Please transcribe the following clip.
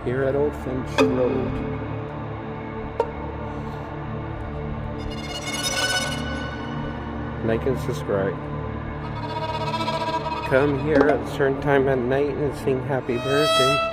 here at Old Finch Road. Like and subscribe. Come here at a certain time at night and sing happy birthday.